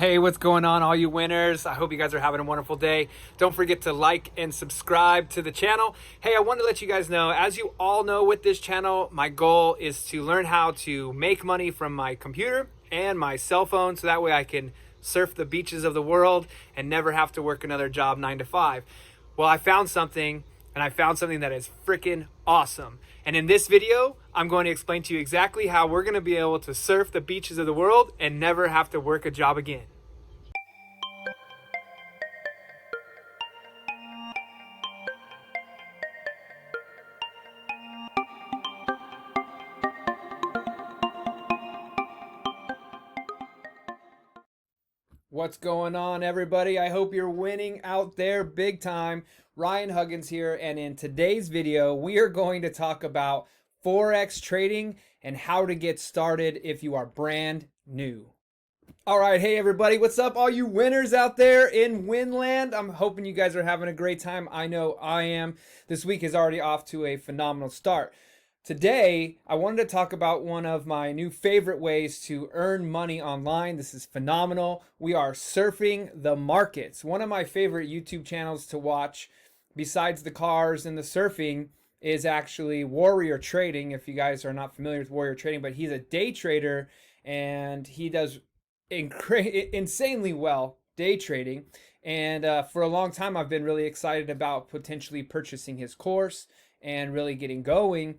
Hey, what's going on, all you winners? I hope you guys are having a wonderful day. Don't forget to like and subscribe to the channel. Hey, I wanted to let you guys know, as you all know with this channel, my goal is to learn how to make money from my computer and my cell phone so that way I can surf the beaches of the world and never have to work another job 9 to 5. Well, I found something, and I found something that is freaking awesome. And in this video, I'm going to explain to you exactly how we're going to be able to surf the beaches of the world and never have to work a job again. What's going on, everybody? I hope you're winning out there big time. Ryan Huggins here, and in today's video, we are going to talk about Forex trading and how to get started if you are brand new. All right, hey everybody, what's up, all you winners out there in Winland? I'm hoping you guys are having a great time. I know I am. This week is already off to a phenomenal start. Today, I wanted to talk about one of my new favorite ways to earn money online. This is phenomenal. We are surfing the markets. One of my favorite YouTube channels to watch, besides the cars and the surfing, is actually Warrior Trading. If you guys are not familiar with Warrior Trading, but he's a day trader and he does insanely well day trading. And for a long time, I've been really excited about potentially purchasing his course and really getting going.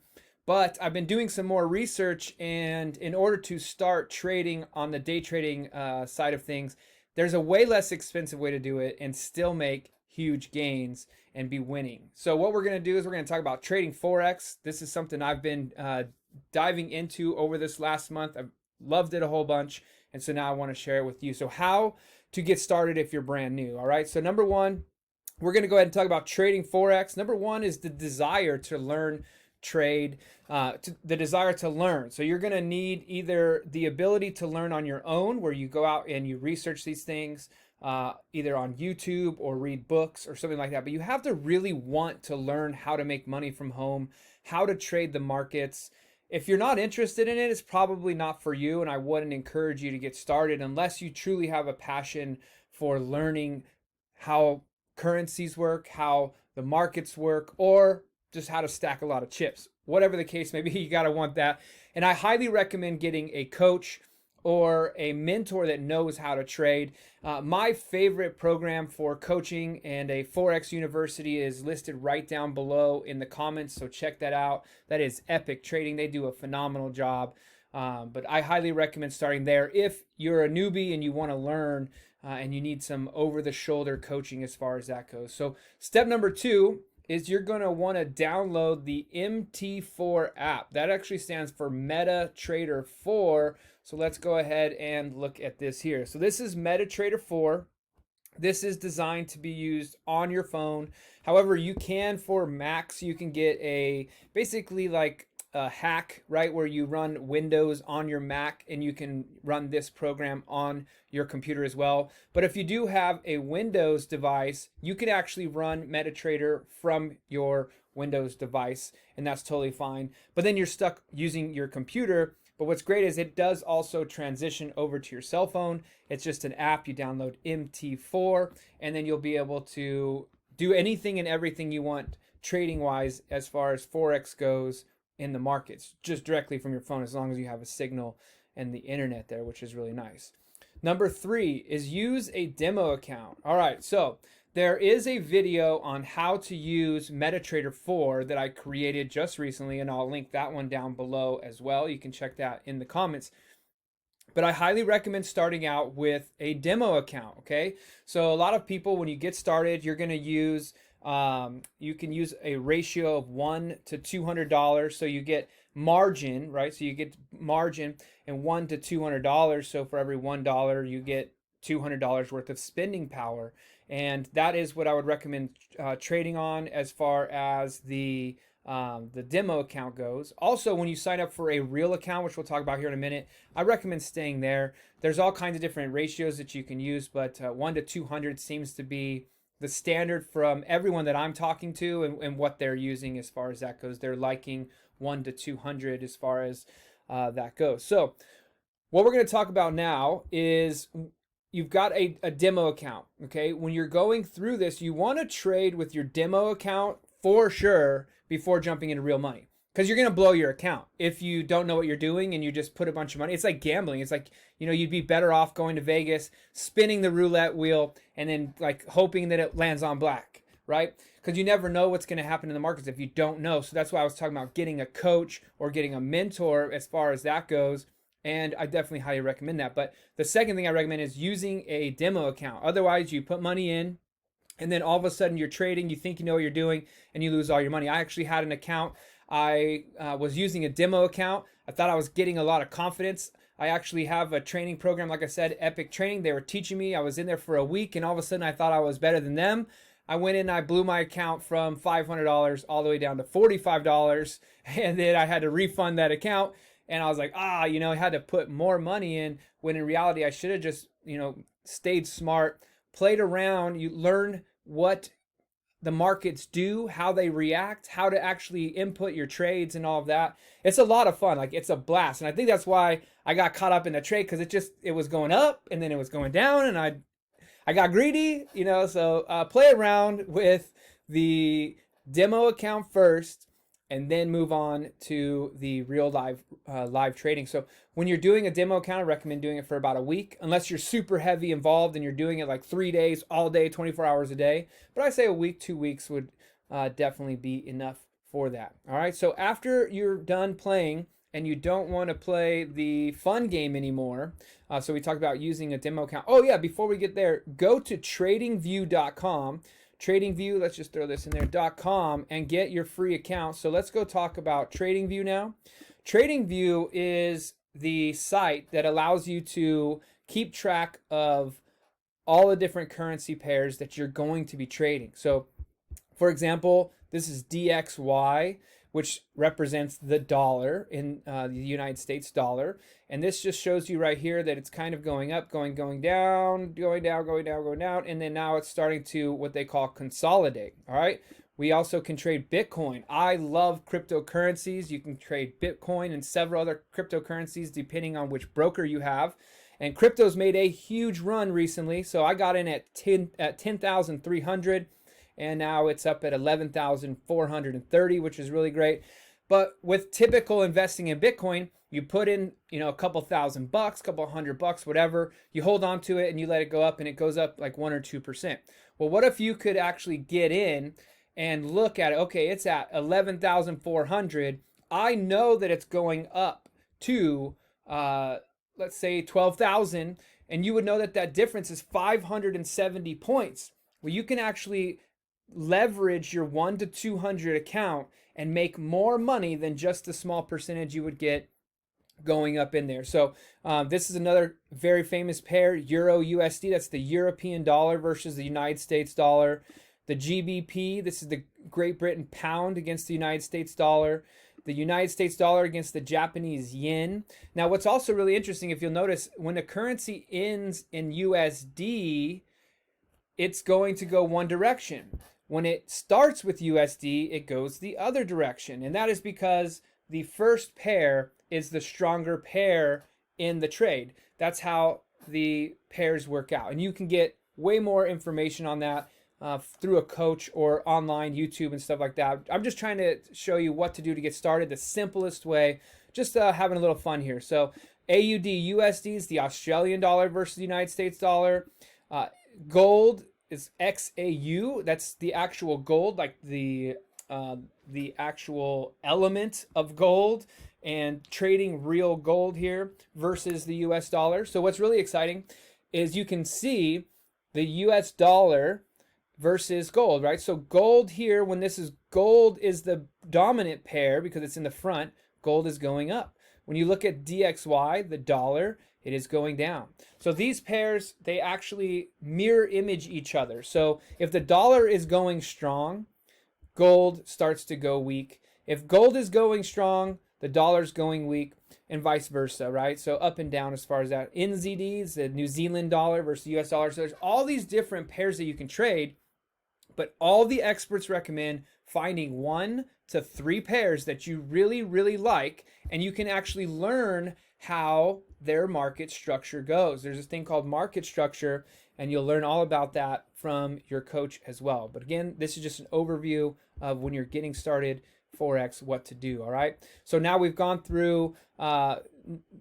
But I've been doing some more research, and in order to start trading on the day trading side of things, there's a way less expensive way to do it and still make huge gains and be winning. So what we're going to do is we're going to talk about trading Forex. This is something I've been diving into over this last month. I've loved it a whole bunch, and so now I want to share it with you. So how to get started if you're brand new, all right? So number one, we're going to go ahead and talk about trading Forex. Number one is the desire to learn trade, the desire to learn. So you're going to need either the ability to learn on your own, where you go out and you research these things, either on YouTube or read books or something like that. But you have to really want to learn how to make money from home, how to trade the markets. If you're not interested in it, it's probably not for you, and I wouldn't encourage you to get started unless you truly have a passion for learning how currencies work, how the markets work, or just how to stack a lot of chips. Whatever the case may be, you got to want that. And I highly recommend getting a coach or a mentor that knows how to trade. My favorite program for coaching and a Forex university is listed right down below in the comments, so check that out. That is Epic Trading. They do a phenomenal job. But I highly recommend starting there if you're a newbie and you want to learn and you need some over-the-shoulder coaching as far as that goes. So step number two is you're going to want to download the MT4 app. That actually stands for MetaTrader 4. So let's go ahead and look at this here. So this is MetaTrader 4. This is designed to be used on your phone. However, you can, for Macs, you can get a basically like a hack, right, where you run Windows on your Mac and you can run this program on your computer as well. But if you do have a Windows device, you can actually run MetaTrader from your Windows device, and that's totally fine. But then you're stuck using your computer. But what's great is it does also transition over to your cell phone. It's just an app. You download MT4, and then you'll be able to do anything and everything you want trading wise as far as Forex goes in the markets, just directly from your phone, as long as you have a signal and the internet there, which is really nice. Number three is use a demo account. All right, so there is a video on how to use MetaTrader 4 that I created just recently, and I'll link that one down below as well. You can check that in the comments. But I highly recommend starting out with a demo account, okay? So a lot of people, when you get started, you're gonna use you can use a ratio of $1 to $200, so you get margin, right? So you get margin and $1 to $200. So for every $1, you get $200 worth of spending power, and that is what I would recommend trading on as far as the demo account goes. Also, when you sign up for a real account, which we'll talk about here in a minute, I recommend staying there. There's all kinds of different ratios that you can use, but 1 to 200 seems to be the standard from everyone that I'm talking to, and what they're using as far as that goes. They're liking 1 to 200 as far as that goes. So what we're going to talk about now is you've got a demo account. Okay, when you're going through this, you want to trade with your demo account for sure before jumping into real money, because you're going to blow your account if you don't know what you're doing and you just put a bunch of money. It's like gambling. It's like, you'd be better off going to Vegas, spinning the roulette wheel, and then like hoping that it lands on black, right? Because you never know what's going to happen in the markets if you don't know. So that's why I was talking about getting a coach or getting a mentor as far as that goes. And I definitely highly recommend that. But the second thing I recommend is using a demo account. Otherwise, you put money in, and then all of a sudden you're trading, you think you know what you're doing, and you lose all your money. I actually had an account. I was using a demo account. I thought I was getting a lot of confidence. I actually have a training program, like I said, Epic Training. They were teaching me. I was in there for a week, and all of a sudden I thought I was better than them. I went in and I blew my account from $500 all the way down to $45, and then I had to refund that account. And I was like, I had to put more money in, when in reality I should have just, stayed smart, played around. You learn what the markets do, how they react, how to actually input your trades and all of that. It's a lot of fun. Like, it's a blast. And I think that's why I got caught up in the trade, because it was going up and then it was going down, and I got greedy, so play around with the demo account first, and then move on to the real live trading. So when you're doing a demo account, I recommend doing it for about a week, unless you're super heavy involved and you're doing it like 3 days, all day, 24 hours a day. But I say a week, 2 weeks would definitely be enough for that. All right, so after you're done playing and you don't want to play the fun game anymore, so we talked about using a demo account. Oh yeah, before we get there, go to tradingview.com. TradingView, let's just throw this in there, .com, and get your free account. So let's go talk about TradingView now. TradingView is the site that allows you to keep track of all the different currency pairs that you're going to be trading. So for example, this is DXY, which represents the dollar in the United States dollar. And this just shows you right here that it's kind of going up, going down, going down. And then now it's starting to what they call consolidate. All right. We also can trade Bitcoin. I love cryptocurrencies. You can trade Bitcoin and several other cryptocurrencies depending on which broker you have. And crypto's made a huge run recently. So I got in at 10,300. And now it's up at 11,430, which is really great. But with typical investing in Bitcoin, you put in, a couple $1,000, couple $100, whatever. You hold on to it and you let it go up, and it goes up like 1 or 2%. Well, what if you could actually get in and look at it? Okay, it's at 11,400. I know that it's going up to, let's say 12,000, and you would know that that difference is 570 points. Well, you can actually leverage your 1 to 200 account and make more money than just the small percentage you would get going up in there. So this is another very famous pair, Euro USD. That's the European dollar versus the United States dollar. The GBP, this is the Great Britain pound against the United States dollar. The United States dollar against the Japanese yen. Now, what's also really interesting, if you'll notice, when a currency ends in USD, it's going to go one direction. When it starts with USD, it goes the other direction. And that is because the first pair is the stronger pair in the trade. That's how the pairs work out. And you can get way more information on that through a coach or online, YouTube and stuff like that. I'm just trying to show you what to do to get started, the simplest way, just having a little fun here. So AUD USD is the Australian dollar versus the United States dollar. Gold is XAU. That's the actual gold, like the actual element of gold, and trading real gold here versus the US dollar. So what's really exciting is you can see the US dollar versus gold, right? So gold here, when this is gold is the dominant pair because it's in the front, gold is going up. When you look at DXY, the dollar, it is going down. So these pairs, they actually mirror image each other. So if the dollar is going strong, gold starts to go weak. If gold is going strong, the dollar's going weak, and vice versa, right? So up and down as far as that. NZDs, the New Zealand dollar versus US dollar. So there's all these different pairs that you can trade, but all the experts recommend finding 1 to 3 pairs that you really, really like, and you can actually learn how their market structure goes. There's this thing called market structure, and you'll learn all about that from your coach as well. But again, this is just an overview of when you're getting started Forex, what to do. All right. So now we've gone through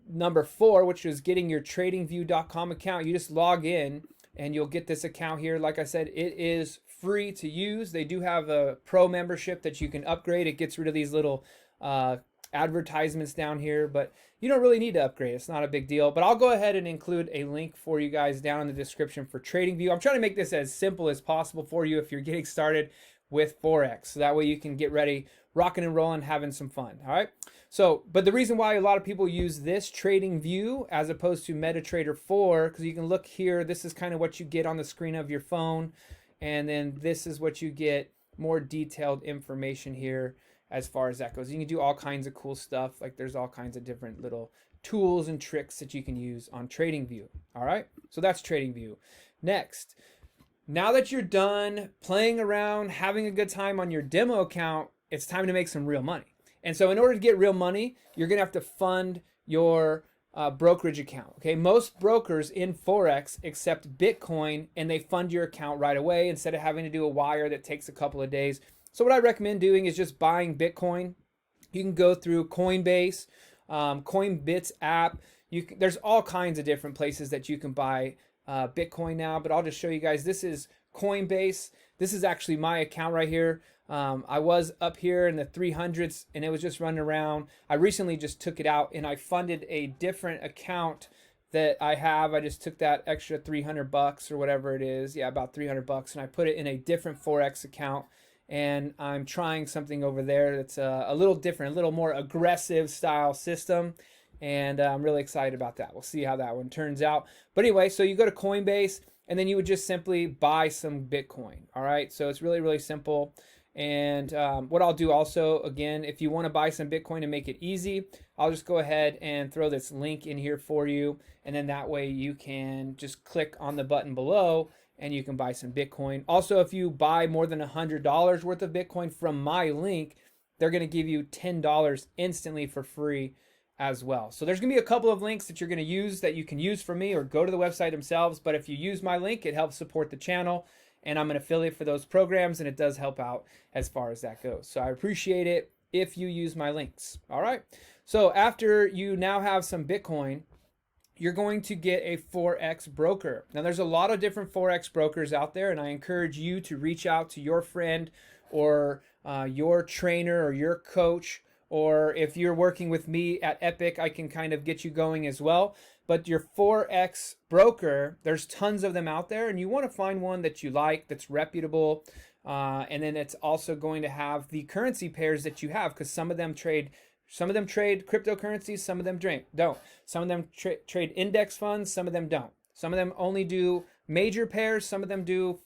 number 4, which is getting your tradingview.com account. You just log in and you'll get this account here. Like I said, it is free to use. They do have a pro membership that you can upgrade. It gets rid of these little advertisements down here, but you don't really need to upgrade. It's not a big deal. But I'll go ahead and include a link for you guys down in the description for TradingView. I'm trying to make this as simple as possible for you if you're getting started with Forex. So that way you can get ready, rocking and rolling, having some fun. All right. So, but the reason why a lot of people use this TradingView as opposed to MetaTrader 4, because you can look here, this is kind of what you get on the screen of your phone. And then this is what you get, more detailed information here as far as that goes. You can do all kinds of cool stuff. Like there's all kinds of different little tools and tricks that you can use on TradingView. All right. So that's TradingView. Next, now that you're done playing around, having a good time on your demo account, it's time to make some real money. And so in order to get real money, you're going to have to fund your brokerage account. Okay, most brokers in Forex accept Bitcoin and they fund your account right away instead of having to do a wire that takes a couple of days. So what I recommend doing is just buying Bitcoin. You can go through Coinbase, Coinbits app. There's all kinds of different places that you can buy Bitcoin now, but I'll just show you guys. This is Coinbase. This is actually my account right here. I was up here in the 300s and it was just running around. I recently just took it out and I funded a different account that I have. I just took that extra 300 bucks or whatever it is. Yeah, about 300 bucks. And I put it in a different Forex account. And I'm trying something over there that's a little different, a little more aggressive style system. And I'm really excited about that. We'll see how that one turns out. But anyway, so you go to Coinbase and then you would just simply buy some Bitcoin. All right, so it's really, really simple. And what I'll do also, again, if you want to buy some Bitcoin and make it easy, I'll just go ahead and throw this link in here for you. And then that way you can just click on the button below and you can buy some Bitcoin. Also, if you buy more than $100 worth of Bitcoin from my link, they're going to give you $10 instantly for free as well. So there's going to be a couple of links that you're going to use that you can use from me or go to the website themselves. But if you use my link, it helps support the channel. And I'm an affiliate for those programs, and it does help out as far as that goes. So I appreciate it if you use my links. All right. So after you now have some Bitcoin, you're going to get a Forex broker. Now, there's a lot of different Forex brokers out there, and I encourage you to reach out to your friend or your trainer or your coach, or if you're working with me at Epic, I can kind of get you going as well. But your Forex broker, there's tons of them out there, and you want to find one that you like, that's reputable, and then it's also going to have the currency pairs that you have, because some of them trade cryptocurrencies, some of them don't. Some of them trade index funds, some of them don't. Some of them only do major pairs, some of them do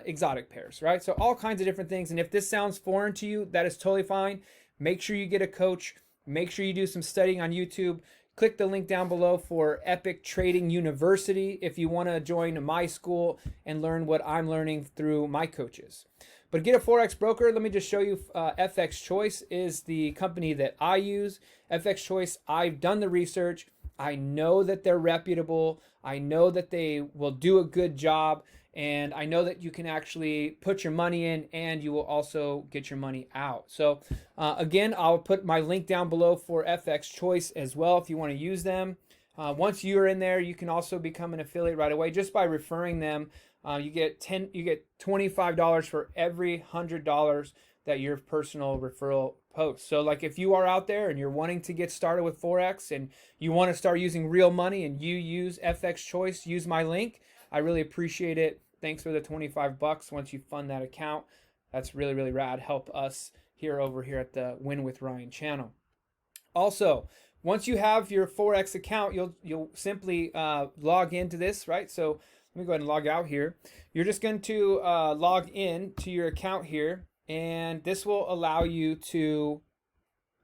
exotic pairs, right? So all kinds of different things. And if this sounds foreign to you, that is totally fine. Make sure you get a coach. Make sure you do some studying on YouTube. Click the link down below for Epic Trading University if you want to join my school and learn what I'm learning through my coaches. But get a Forex broker. Let me just show you. FX Choice is the company that I use. FX Choice, I've done the research. I know that they're reputable. I know that they will do a good job. And I know that you can actually put your money in and you will also get your money out. So again, I'll put my link down below for FX Choice as well if you want to use them. Once you're in there, you can also become an affiliate right away just by referring them. You get $25 for every $100 that your personal referral posts. So like if you are out there and you're wanting to get started with Forex and you want to start using real money and you use FX Choice, use my link. I really appreciate it. Thanks for the 25 bucks once you fund that account. That's really, really rad. Help us over here at the Win with Ryan channel. Also, once you have your Forex account, you'll simply log into this, right? So let me go ahead and log out here. You're just going to log in to your account here, and this will allow you to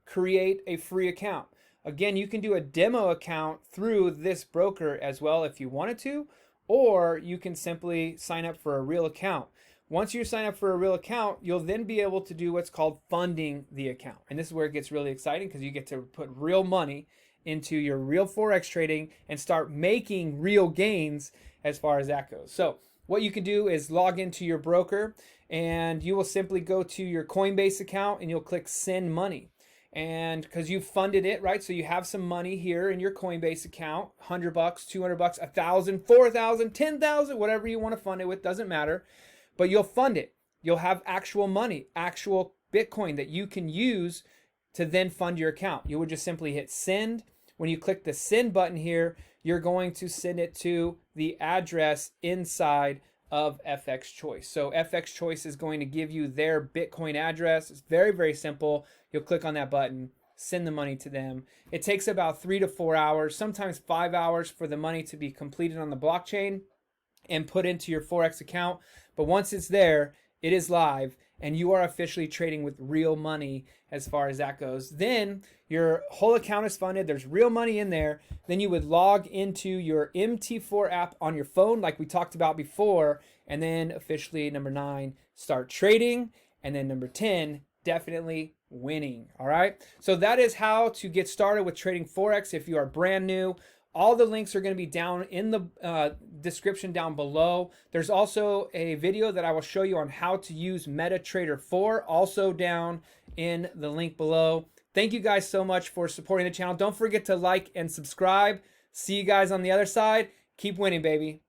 create a free account. Again, you can do a demo account through this broker as well if you wanted to, or you can simply sign up for a real account. Once you sign up for a real account, you'll then be able to do what's called funding the account. And this is where it gets really exciting because you get to put real money into your real Forex trading and start making real gains as far as that goes. So what you can do is log into your broker, and you will simply go to your Coinbase account and you'll click send money. And because you've funded it, right? So you have some money here in your Coinbase account, $100, $200, $1,000, $4,000, $10,000, whatever you want to fund it with, doesn't matter. But you'll fund it. You'll have actual money, actual Bitcoin that you can use to then fund your account. You would just simply hit send. When you click the send button here, you're going to send it to the address inside of FX Choice. So FX Choice is going to give you their Bitcoin address. It's very, very simple. You'll click on that button, send the money to them. It takes about 3 to 4 hours, sometimes 5 hours for the money to be completed on the blockchain and put into your Forex account. But once it's there, it is live, and you are officially trading with real money as far as that goes. Then your whole account is funded. There's real money in there. Then you would log into your MT4 app on your phone like we talked about before. And then officially, number 9, start trading. And then number 10, definitely winning. All right. So that is how to get started with trading Forex if you are brand new. All the links are going to be down in the description down below. There's also a video that I will show you on how to use MetaTrader 4, also down in the link below. Thank you guys so much for supporting the channel. Don't forget to like and subscribe. See you guys on the other side. Keep winning, baby.